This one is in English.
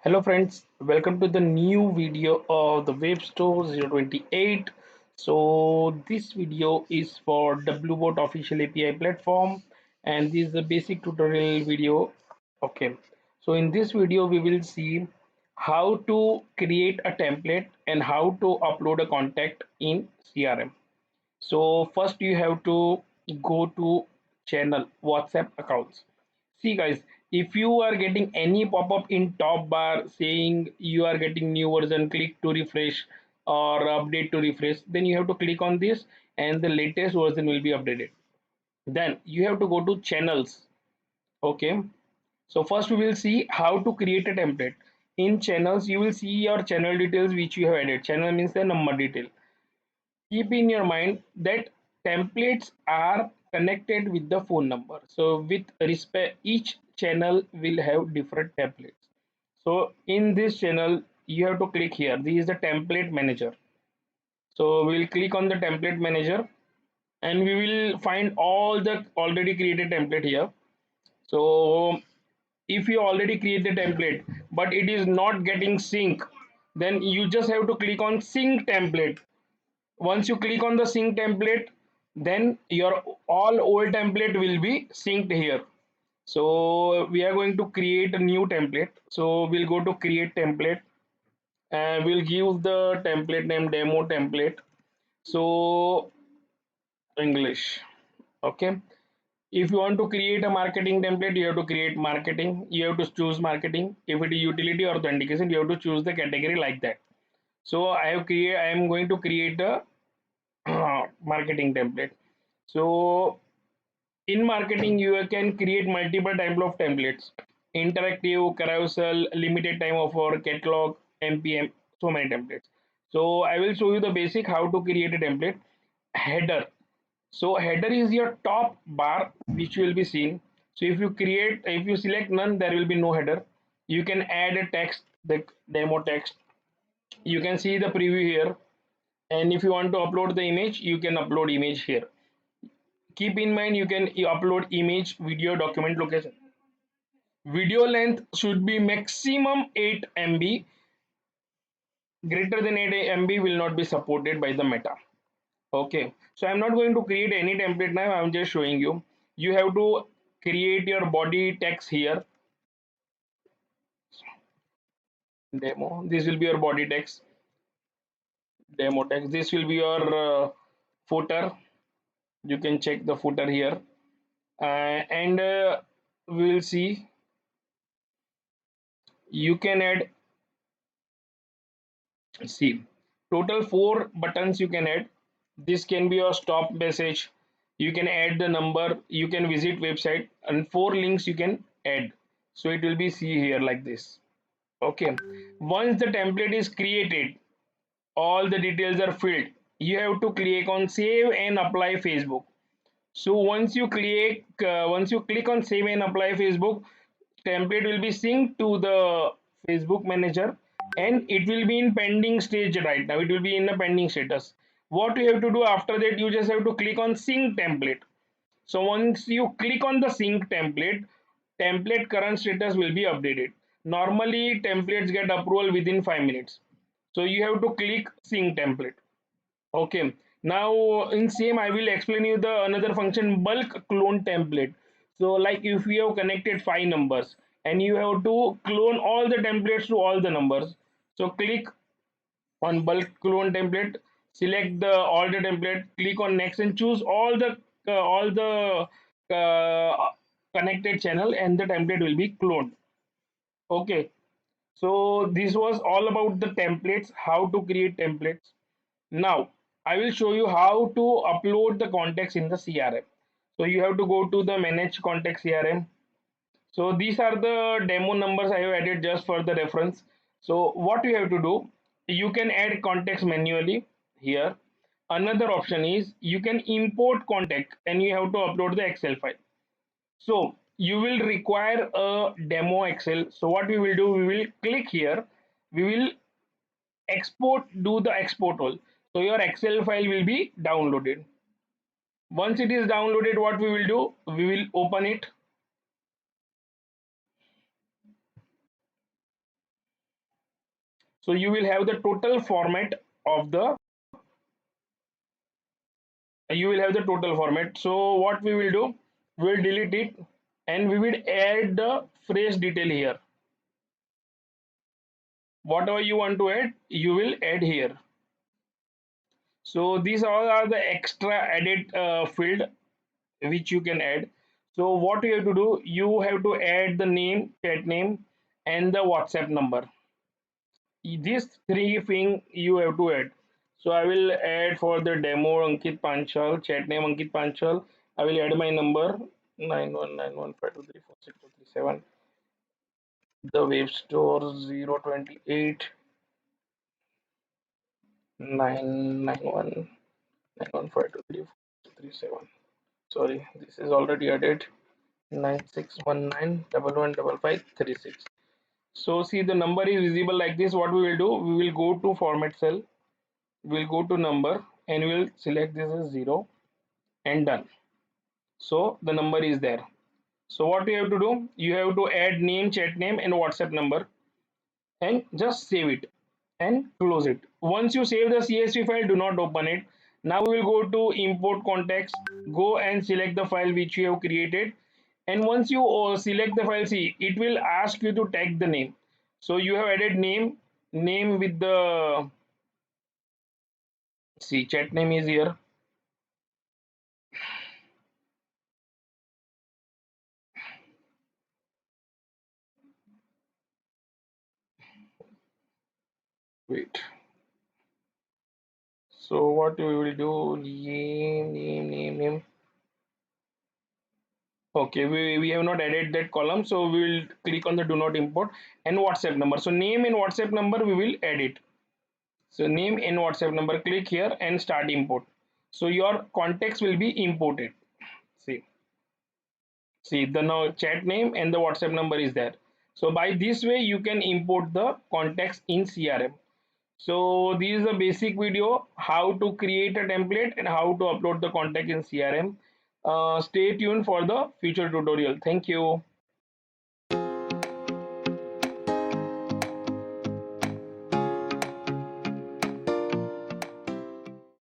Hello friends, welcome to the new video of the Web Store 028. So this video is for WBoT official API platform and this is a basic tutorial video. Okay, so in this video we will see how to create a template and how to upload a contact in CRM. So first you have to go to channel WhatsApp accounts. See guys, if you are getting any pop-up in top bar saying you are getting new version, click to refresh or update to refresh, then you have to click on this and the latest version will be updated. Then you have to go to channels. Okay, so first we will see how to create a template. In channels you will see your channel details which you have added. Channel means the number detail. Keep in your mind that templates are connected with the phone number, so with respect each channel will have different templates. So in this channel you have to click here. This is the template manager, so we'll click on the template manager and we will find all the already created template here. So if you already create the template but it is not getting sync, then you just have to click on sync template. Once you click on the sync template, then your all old template will be synced here. So we are going to create a new template, so we'll go to create template and we'll give the template name demo template. So English. Okay, if you want to create a marketing template, you have to create marketing, you have to choose marketing. If it is utility or authentication, you have to choose the category like that. So I am going to create a marketing template. So in marketing you can create multiple type of templates: interactive, carousel, limited time offer, catalog, mpm, so many templates. So I will show you the basic how to create a template. Header. So header is your top bar which will be seen. So if you select none, there will be no header. You can add a text, the demo text. You can see the preview here, and if you want to upload the image, you can upload image here. Keep in mind you can upload image, video, document, location. Video length should be maximum 8 MB. Greater than 8 MB will not be supported by the meta. Okay, so I'm not going to create any template now. I'm just showing you. You have to create your body text here. Demo. This will be your body text. Demo text. This will be your footer. You can check the footer here, and we'll see. You can add, see, total 4 buttons you can add. This can be your stop message. You can add the number, you can visit website, and 4 links you can add. So it will be see here like this. Okay, once the template is created, all the details are filled, you have to click on save and apply Facebook. So once you click on save and apply Facebook, template will be synced to the Facebook manager and it will be in pending stage right now. It will be in a pending status. What you have to do after that, you just have to click on sync template. So once you click on the sync template, template current status will be updated. Normally templates get approval within 5 minutes. So you have to click sync template. Okay, now in same I will explain you the another function, bulk clone template. So like if you have connected 5 numbers and you have to clone all the templates to all the numbers, so click on bulk clone template, select the all the template, click on next and choose all the connected channel and the template will be cloned. Okay, so this was all about the templates, how to create templates. Now, I will show you how to upload the contacts in the CRM. So you have to go to the manage contact CRM. So these are the demo numbers I have added just for the reference. So what you have to do, you can add contacts manually here. Another option is you can import contact and you have to upload the Excel file. So you will require a demo Excel. So what we will do, we will click here. We will export, do the export all. So your Excel file will be downloaded. Once it is downloaded, what we will do, we will open it. So you will have the total format of the So what we will do, we'll delete it and we will add the phrase detail here. Whatever you want to add, you will add here. So these all are the extra added field which you can add. So what you have to do, you have to add the name, chat name, and the WhatsApp number. These three things you have to add. So I will add for the demo Ankit Panchal, chat name Ankit Panchal. I will add my number 919152346237. The web store 028 99191523437. Sorry, this is already added. 9619115536. So see, the number is visible like this. What we will do, we will go to format cell, we'll go to number and we'll select this as 0 and done. So the number is there. So what you have to do, you have to add name, chat name and WhatsApp number and just save it and close it. Once you save the CSV file, do not open it. Now we will go to import context, go and select the file which you have created, and once you select the file, see, it will ask you to tag the name. So you have added name with the, see, chat name is here. Wait, so what we will do, name. Okay, we have not added that column, so we will click on the do not import and WhatsApp number. So name and WhatsApp number we will add it. So name and WhatsApp number, click here and start import. So your contacts will be imported. See, see the now chat name and the WhatsApp number is there. So by this way you can import the contacts in CRM. So this is a basic video how to create a template and how to upload the contact in CRM. Stay tuned for the future tutorial. Thank you.